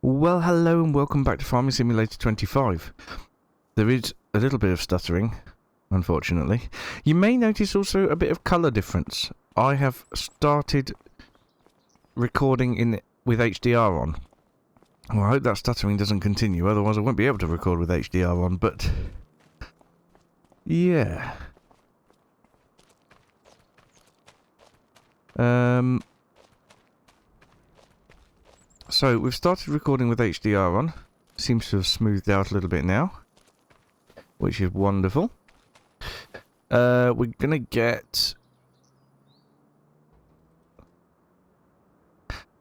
Well, hello and welcome back to Farming Simulator 25. There is a little bit of stuttering, unfortunately. You may notice also a bit of colour difference. I have started recording with HDR on. Well, I hope that stuttering doesn't continue, otherwise I won't be able to record with HDR on, but... yeah. So, we've started recording with HDR on. Seems to have smoothed out a little bit now, which is wonderful. We're gonna get...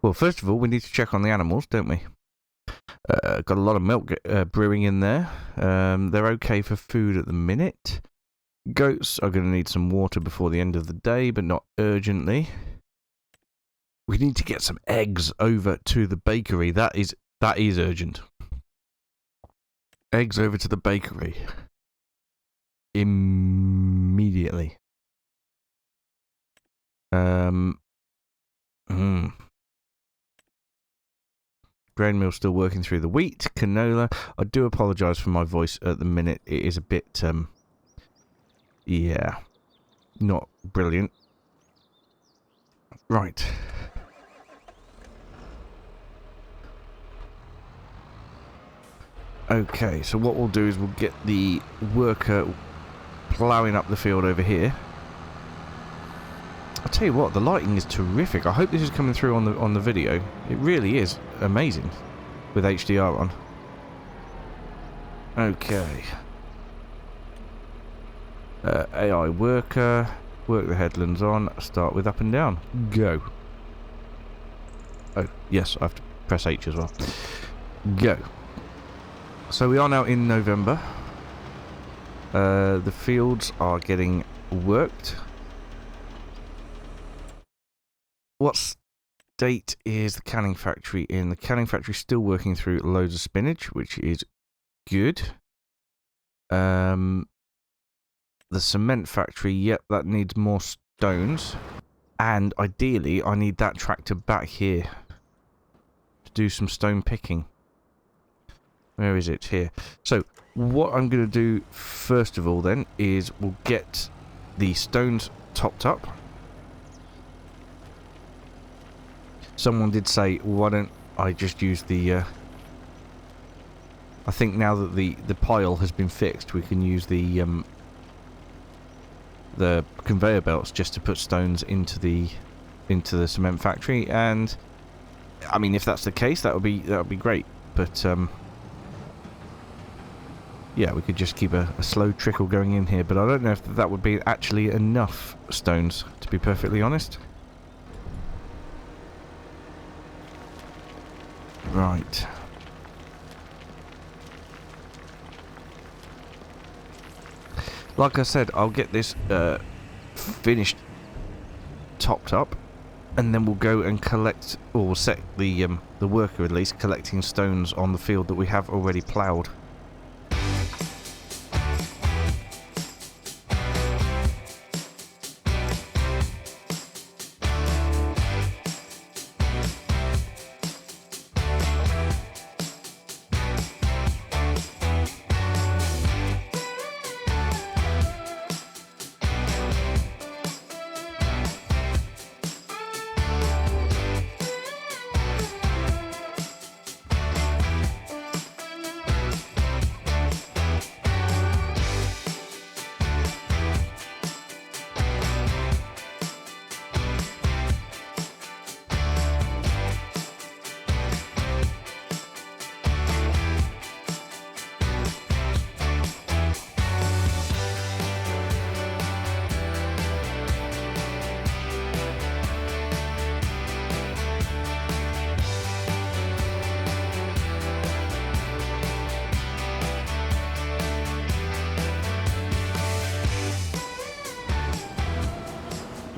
well, first of all, we need to check on the animals, don't we? Got a lot of milk brewing in there. They're okay for food at the minute. Goats are going to need some water before the end of the day, but not urgently. We need to get some eggs over to the bakery. That is urgent. Eggs over to the bakery. Immediately. Grain mill's still working through the wheat, canola. I do apologise for my voice at the minute. It is a bit, yeah, not brilliant. Right. Okay, so what we'll do is we'll get the worker ploughing up the field over here. I'll tell you what, the lighting is terrific. I hope this is coming through on the video. It really is amazing with HDR on. Okay. AI worker, work the headlands on, start with up and down. Go. Oh, yes, I have to press H as well. Go. So we are now in November. The fields are getting worked. What state is the canning factory in? The canning factory is still working through loads of spinach, which is good. The cement factory, yep, that needs more stones. And ideally, I need that tractor back here to do some stone picking. Where is it? Here. So, what I'm going to do first of all then is we'll get the stones topped up. Someone did say, why don't I just use the... I think now that the pile has been fixed, we can use the conveyor belts just to put stones into the cement factory. And I mean, if that's the case, that would be great. But yeah, we could just keep a slow trickle going in here, but I don't know if that would be actually enough stones, to be perfectly honest. Right. Like I said, I'll get this finished, topped up, and then we'll go and collect, or we'll set the worker at least collecting stones on the field that we have already ploughed.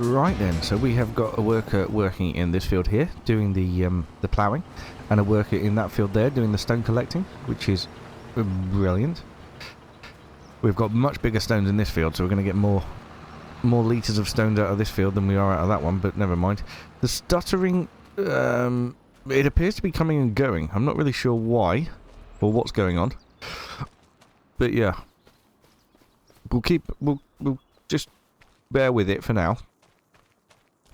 Right then, so we have got a worker working in this field here, doing the ploughing, and a worker in that field there doing the stone collecting, which is brilliant. We've got much bigger stones in this field, so we're going to get more litres of stones out of this field than we are out of that one, but never mind. The stuttering it appears to be coming and going. I'm not really sure why or what's going on. But yeah. We'll just bear with it for now.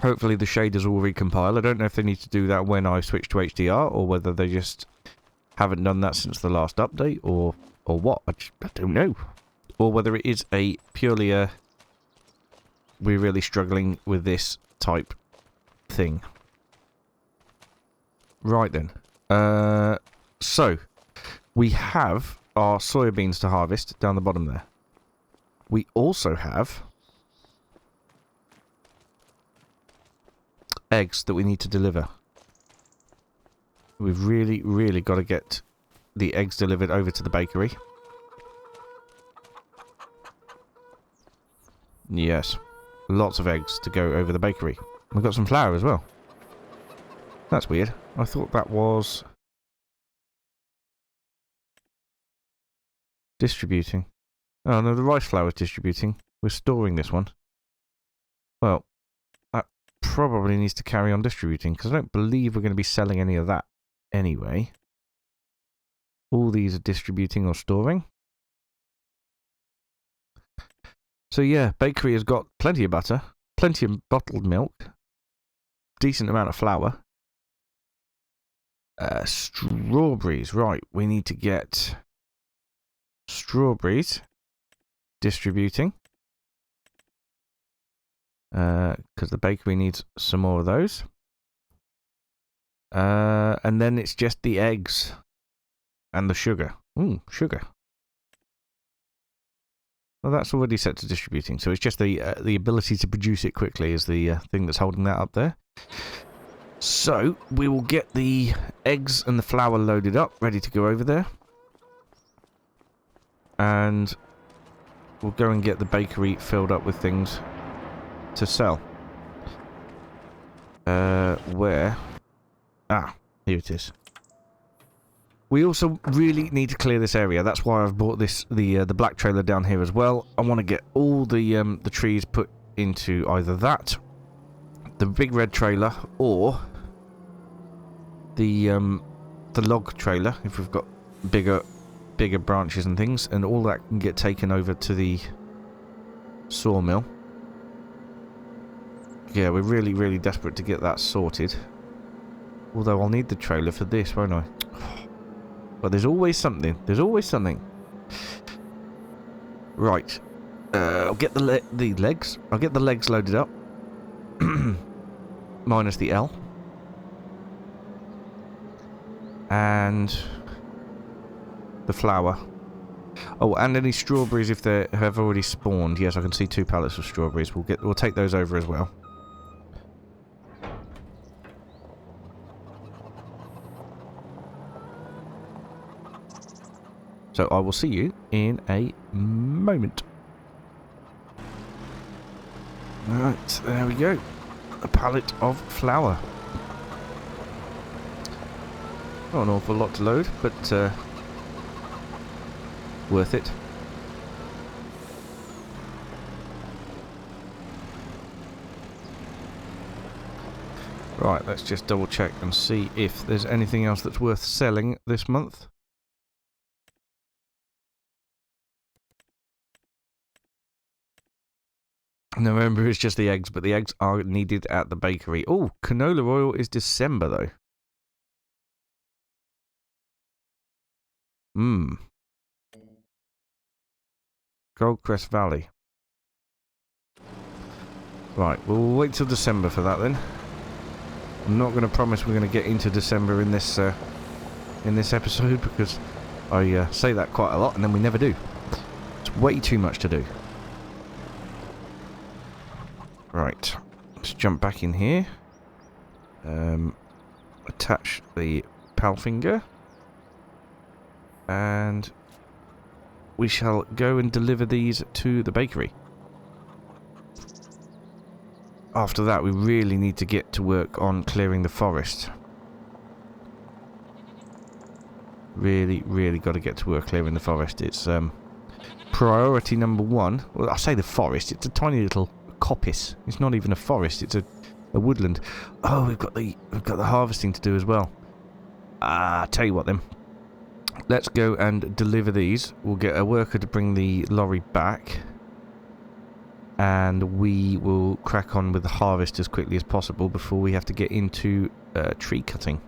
Hopefully the shaders will recompile. I don't know if they need to do that when I switch to HDR or whether they just haven't done that since the last update or what. I don't know. Or whether it is a purely we're really struggling with this type thing. Right then. So we have our soybeans to harvest down the bottom there. We also have eggs that we need to deliver. We've really got to get the eggs delivered over to the bakery. Yes. Lots of eggs to go over the bakery. We've got some flour as well. That's weird. I thought that was distributing. Oh no, the rice flour is distributing. We're storing this one. Well, that probably needs to carry on distributing, because I don't believe we're going to be selling any of that anyway. All these are distributing or storing. So yeah, bakery has got plenty of butter, plenty of bottled milk, decent amount of flour. Strawberries, right, we need to get strawberries distributing. Because the bakery needs some more of those. And then it's just the eggs and the sugar. Sugar. Well, that's already set to distributing, so it's just the ability to produce it quickly is the thing that's holding that up there. So, we will get the eggs and the flour loaded up, ready to go over there. And we'll go and get the bakery filled up with things to sell. Where? Ah, here it is. We also really need to clear this area. That's why I've brought the black trailer down here as well. I want to get all the trees put into either that, the big red trailer, or the log trailer. If we've got bigger branches and things, and all that can get taken over to the sawmill. Yeah, we're really desperate to get that sorted. Although I'll need the trailer for this, won't I? But there's always something. There's always something. Right. I'll get the legs. I'll get the legs loaded up. Minus the L. And the flour. Oh, and any strawberries if they have already spawned. Yes, I can see 2 pallets of strawberries. We'll take those over as well. So I will see you in a moment. Alright, there we go. A pallet of flour. Not an awful lot to load, but worth it. Right, let's just double check and see if there's anything else that's worth selling this month. No, remember, it's just the eggs, but the eggs are needed at the bakery. Oh, canola oil is December, though. Goldcrest Valley. Right, we'll wait till December for that, then. I'm not going to promise we're going to get into December in this episode, because I say that quite a lot, and then we never do. It's way too much to do. Right, let's jump back in here. Attach the pal finger. And we shall go and deliver these to the bakery. After that, we really need to get to work on clearing the forest. Really got to get to work clearing the forest. It's priority number 1. Well, I say the forest. It's a tiny little coppice. It's not even a forest. It's a woodland. Oh, we've got the harvesting to do as well. Tell you what then. Let's go and deliver these. We'll get a worker to bring the lorry back. And we will crack on with the harvest as quickly as possible before we have to get into tree cutting.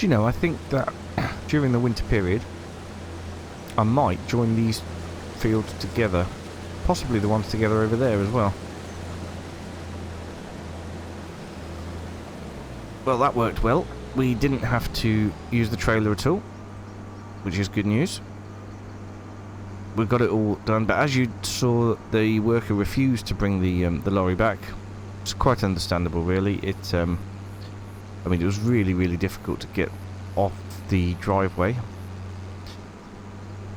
You know, I think that during the winter period I might join these fields together, possibly the ones together over there as well. Well, that worked well. We didn't have to use the trailer at all, which is good news. We got it all done, but as you saw, the worker refused to bring the lorry back. It's quite understandable, really. I mean, it was really, really difficult to get off the driveway.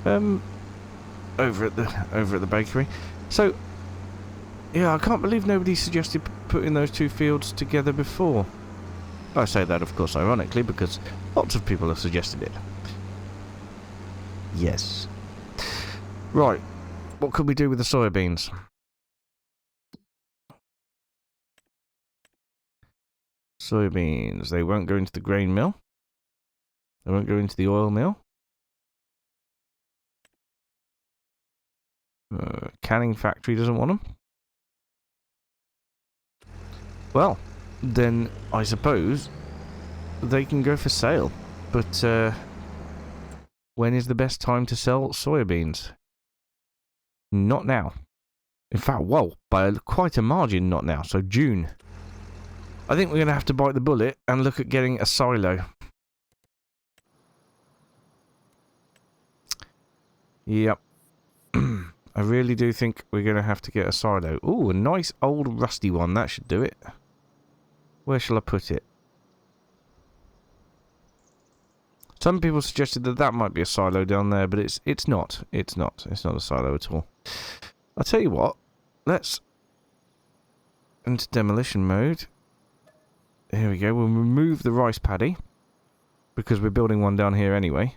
Over at the bakery. So, yeah, I can't believe nobody suggested putting those two fields together before. I say that, of course, ironically, because lots of people have suggested it. Yes. Right. What could we do with the soybeans? Soybeans. They won't go into the grain mill. They won't go into the oil mill. Canning factory doesn't want them. Well, then I suppose they can go for sale. But when is the best time to sell soybeans? Not now. In fact, whoa, by quite a margin not now. So June. I think we're going to have to bite the bullet and look at getting a silo. Yep. I really do think we're going to have to get a silo. Ooh, a nice old rusty one. That should do it. Where shall I put it? Some people suggested that that might be a silo down there, but it's not. It's not. It's not a silo at all. I'll tell you what. Let's into demolition mode. Here we go. We'll remove the rice paddy because we're building one down here anyway.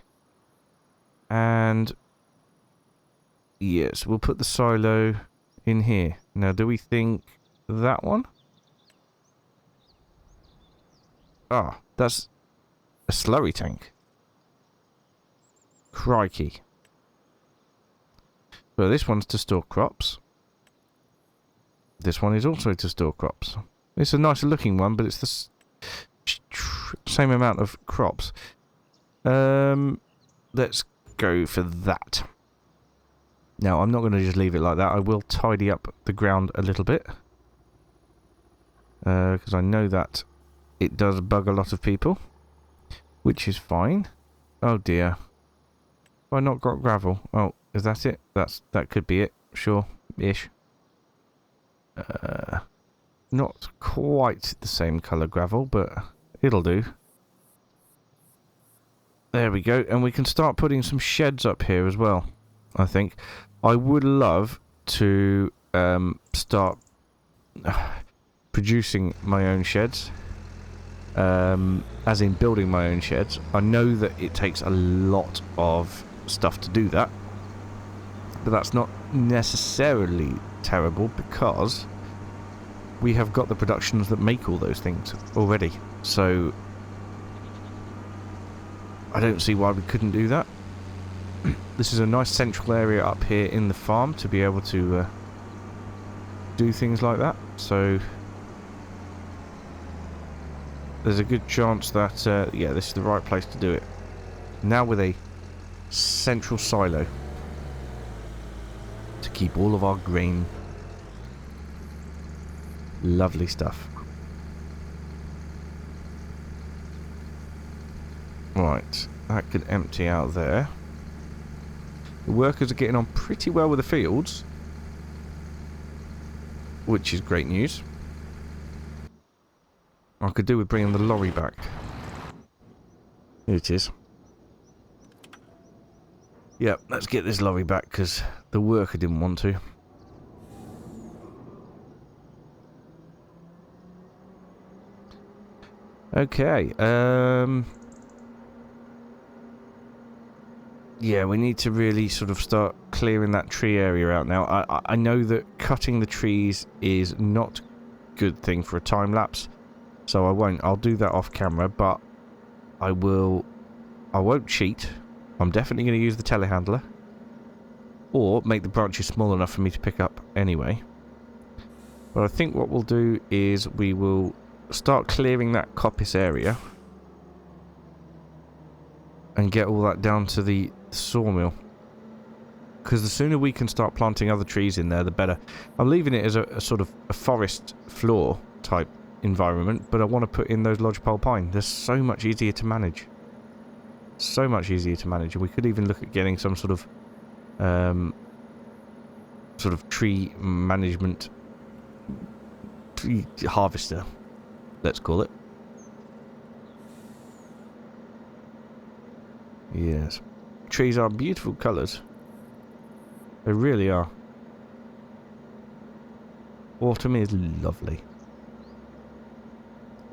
And yes, we'll put the silo in here. Now, do we think that one? Ah, that's a slurry tank. Crikey. Well, this one's to store crops. This one is also to store crops. It's a nicer looking one, but it's the same amount of crops. Let's go for that. Now, I'm not going to just leave it like that. I will tidy up the ground a little bit. Because I know that it does bug a lot of people. Which is fine. Oh dear. Have I not got gravel? Oh, is that it? That could be it. Sure. Ish. Not quite the same colour gravel, but it'll do. There we go. And we can start putting some sheds up here as well, I think. I would love to start producing my own sheds. As in building my own sheds. I know that it takes a lot of stuff to do that. But that's not necessarily terrible because we have got the productions that make all those things already. So I don't see why we couldn't do that. This is a nice central area up here in the farm to be able to do things like that. So there's a good chance that, yeah, this is the right place to do it. Now with a central silo to keep all of our grain. Lovely stuff. Right, that could empty out there. The workers are getting on pretty well with the fields, which is great news. I could do with bringing the lorry back. Here it is. Yep, let's get this lorry back because the worker didn't want to. Okay, yeah, we need to really sort of start clearing that tree area out now. I know that cutting the trees is not a good thing for a time lapse, so I won't. I'll do that off camera, but I won't cheat. I'm definitely going to use the telehandler, or make the branches small enough for me to pick up anyway. But I think what we'll do is we will start clearing that coppice area and get all that down to the sawmill, because the sooner we can start planting other trees in there, the better. I'm leaving it as a sort of a forest floor type environment, but I want to put in those lodgepole pine. They're so much easier to manage. So much easier to manage, and we could even look at getting some sort of tree management tree harvester, let's call it. Yes. Trees are beautiful colours. They really are. Autumn is lovely.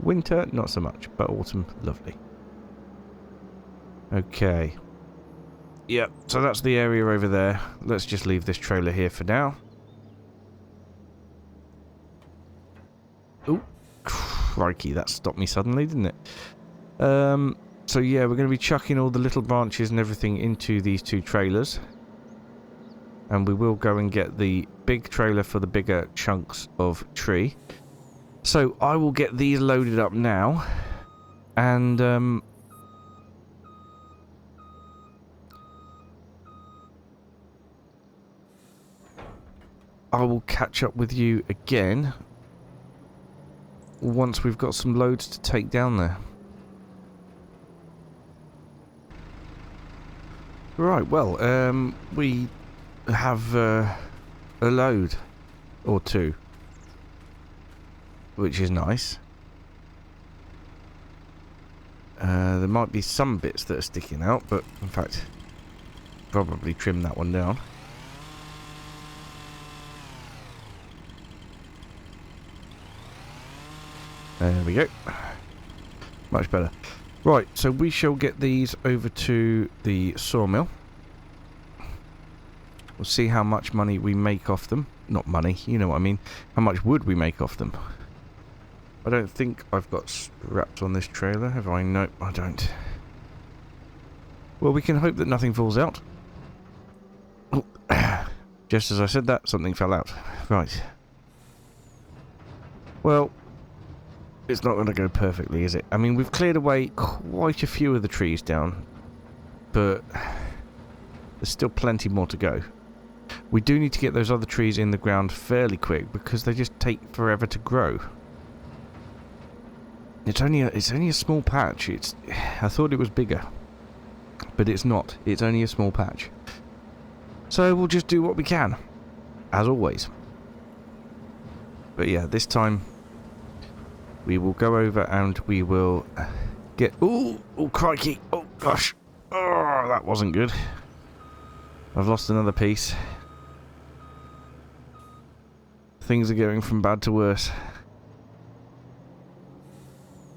Winter, not so much, but autumn, lovely. Okay. Yep, so that's the area over there. Let's just leave this trailer here for now. Ooh, crikey, that stopped me suddenly, didn't it? So yeah, we're going to be chucking all the little branches and everything into these two trailers. And we will go and get the big trailer for the bigger chunks of tree. So I will get these loaded up now. And I will catch up with you again once we've got some loads to take down there. Right, well, we have a load or two, which is nice. There might be some bits that are sticking out, but in fact, probably trim that one down. There we go. Much better. Right, so we shall get these over to the sawmill. We'll see how much money we make off them. Not money, you know what I mean. How much wood we make off them. I don't think I've got straps on this trailer, have I? Nope, I don't. Well, we can hope that nothing falls out. Oh, just as I said that, something fell out. Right. Well, it's not going to go perfectly, is it? I mean, we've cleared away quite a few of the trees down, but there's still plenty more to go. We do need to get those other trees in the ground fairly quick because they just take forever to grow. It's only a small patch. I thought it was bigger, but it's not. It's only a small patch. So we'll just do what we can, as always. But yeah, this time we will go over and we will get... Oh, crikey. Oh, gosh. Oh, that wasn't good. I've lost another piece. Things are going from bad to worse.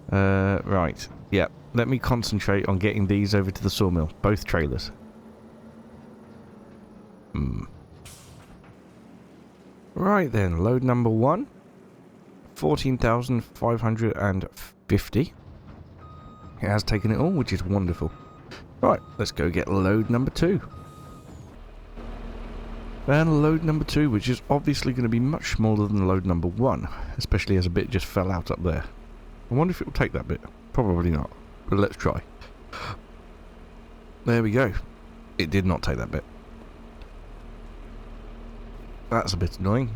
Right. Yeah. Let me concentrate on getting these over to the sawmill. Both trailers. Right then. Load number 1. 14,550. It has taken it all, which is wonderful. Right, let's go get load number 2. And load number 2, which is obviously going to be much smaller than load number 1, especially as a bit just fell out up there. I wonder if it will take that bit. Probably not, but let's try. There we go. It did not take that bit. That's a bit annoying.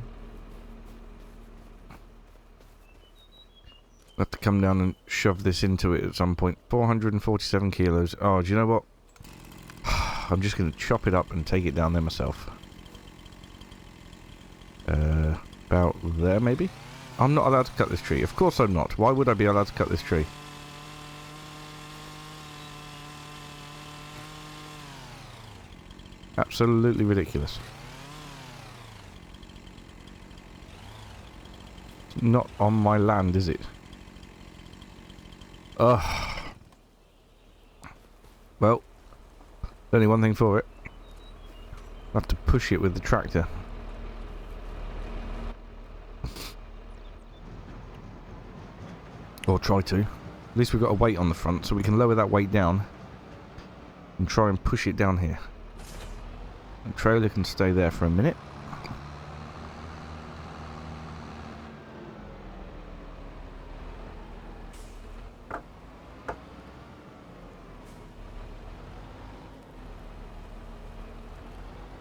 I'll have to come down and shove this into it at some point. 447 kilos. Oh, do you know what? I'm just going to chop it up and take it down there myself. About there, maybe? I'm not allowed to cut this tree. Of course I'm not. Why would I be allowed to cut this tree? Absolutely ridiculous. It's not on my land, is it? Ugh. Well, only one thing for it. I'll have to push it with the tractor. Or try to. At least we've got a weight on the front, so we can lower that weight down and try and push it down here. The trailer can stay there for a minute.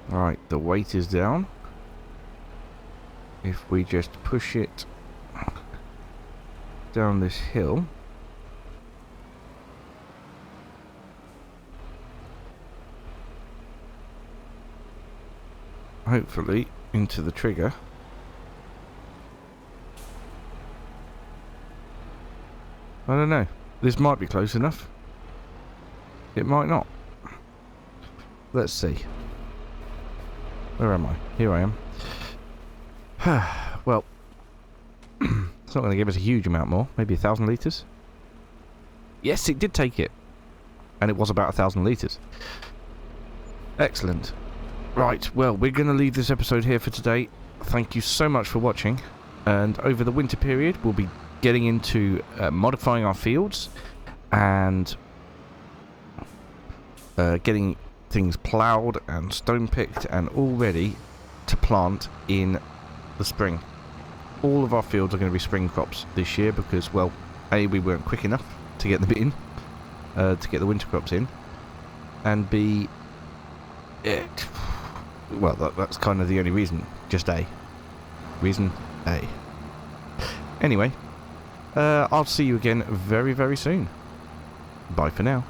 Right, the weight is down. If we just push it down this hill, hopefully into the trigger. I don't know. This might be close enough. It might not. Let's see. Where am I? Here I am. Well, it's not going to give us a huge amount more. Maybe 1,000 litres? Yes, it did take it. And it was about 1,000 litres. Excellent. Right, well, we're going to leave this episode here for today. Thank you so much for watching. And over the winter period, we'll be getting into modifying our fields and getting things ploughed and stone picked and all ready to plant in the spring. All of our fields are going to be spring crops this year because, well, A, we weren't quick enough to get them in, to get the winter crops in, and B, well, that's kind of the only reason. Just A. Reason A. Anyway, I'll see you again very, very soon. Bye for now.